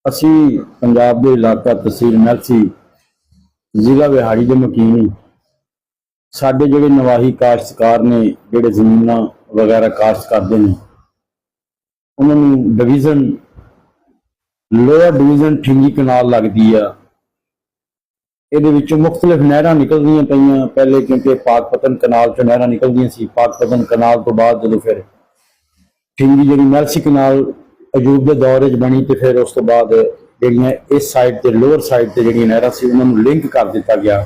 ਅਸੀਂ पंजाब के इलाका तहसील मैलसी जिला बिहाड़ी के मकीनी साडे जिहड़े नवाही काश्तकार ने जिहड़े जमीनां वगैरह काश्त करते हैं उन्होंने डिवीजन लोअर डिवीजन ठिंगी कनाल लगती है। ये मुख्तलिफ नहर निकलदियां पईयां पहले क्योंकि पाकपतन कनाल चो नहर निकलदियां सी। पाकपतन कनाल तो बाद जो फिर ठिंगी जी मैलसी कनाल अजूब के दौर बनी तो फिर उस तो बाद जिहड़ियां इस साइड से लोअर साइड से जिहड़ियां नहरां सी उन्होंने लिंक कर दिता गया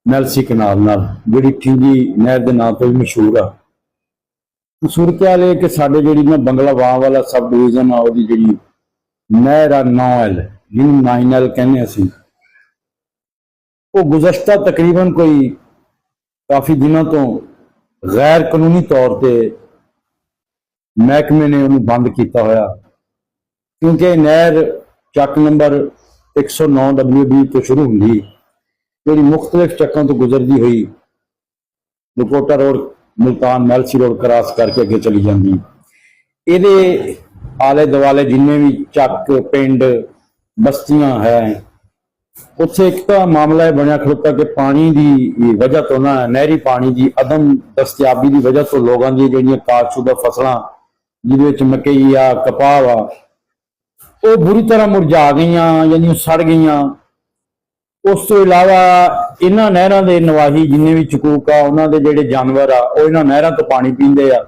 मैलसी कनाल नाल, जिहड़ी ठिंगी नहर के नाम तो भी मशहूर आ। सूरत हाल है कि साडे जिहड़ी ना बंगला वां वाला सब डिवीजन आ उहदी जिहड़ी नहर आ 9L जिन्होंने 9L कहने असीं वो गुज़श्ता तकरीबन कोई काफ़ी दिनों तो गैर कानूनी तौर पर महकमे ने उन्हें बंद किया होया, क्योंकि नहर चक नंबर 109 WB तो शुरू होंगी जी मुख्तलिफ चक्कों तो गुजरती हुई दुकोटा road Multan Mailsi road cross करके अगे चली जाती। ये आले दुआले जिन्ने भी चक पिंड बस्तियां हैं उत्थे एक तो मामला बनया खड़ोता कि पानी की वजह तो ना नहरी पानी की अदम दस्तियाबी की वजह तो लोगों की जो काशुदा फसलों जिद मकई आ कपाह आ वो बुरी तरह मुरझा गई यानी सड़ गई। उस तो इलावा इन्होंने नहरों के नवाही जिन्ने भी चकूक आ उन्होंने जोड़े जानवर आ वो इन्होंने नहरों तो पानी पींदे आ,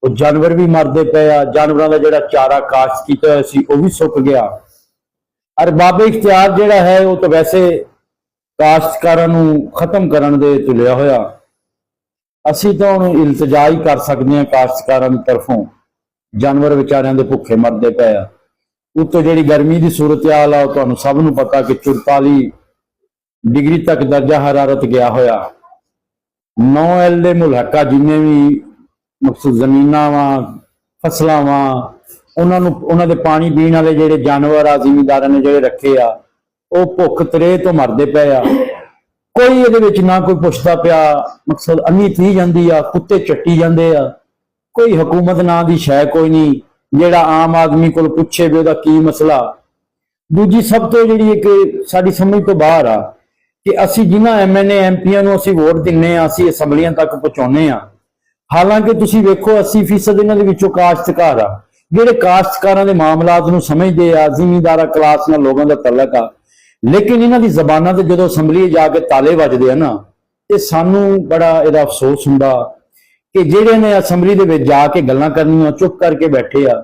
वो जानवर भी मरते पे आ। जानवरों का जोड़ा चारा काश्त किया वो भी सुक गया। और बाबे इख्तियार जोड़ा है वो तो वैसे काश्तकारों खत्म करने दे तुलिया होया। असी तो हम इल्तजा ही कर सकते हैं काश्तकारों की तरफों, जानवर बेचारियों के भुखे मरते पे आ। उत्तों जी गर्मी की सूरत हाल आ तो सब नूं पता कि 44 डिग्री तक दर्जा हरारत गया होया। 9L के मुलहका जिन्ने भी मकसद जमीनां वा फसलां वा उन्होंने पानी पीने वाले जोड़े जानवर आ जिमीदार ने जोड़े रखे आ वो भुख तरे तो मरते पे आ। कोई ये ना कोई पुछता पिया, मकसद अन्नी पी जाती आ, कुत्ते चट्टी जाते आ, कोई हुकूमत ना की शै कोई नहीं जेड़ा आम आदमी को पूछे भी वह की मसला। दूजी सब तो जी एक साड़ी समझ तो बाहर आ कि असी जिन्होंने MNA MP असी वोट दिने असी असैम्बलियां तक पहुंचाने आ। हालांकि तुसी वेखो 80% इन्होंने काश्तकार आ जेडे काश्तकारां दे मामलात नूं समझदे आ, जिमीदारा क्लास नाल लोगों का तलक आ। लेकिन इन्हां दी ज़बानां ते जदों असैम्बली जाके ताले वजदे आ ना ते सानू बड़ा इहदा अफसोस हुंदा कि जेडे ने असैम्बली दे विच जाके गल्लां करनियां चुप करके बैठे आ।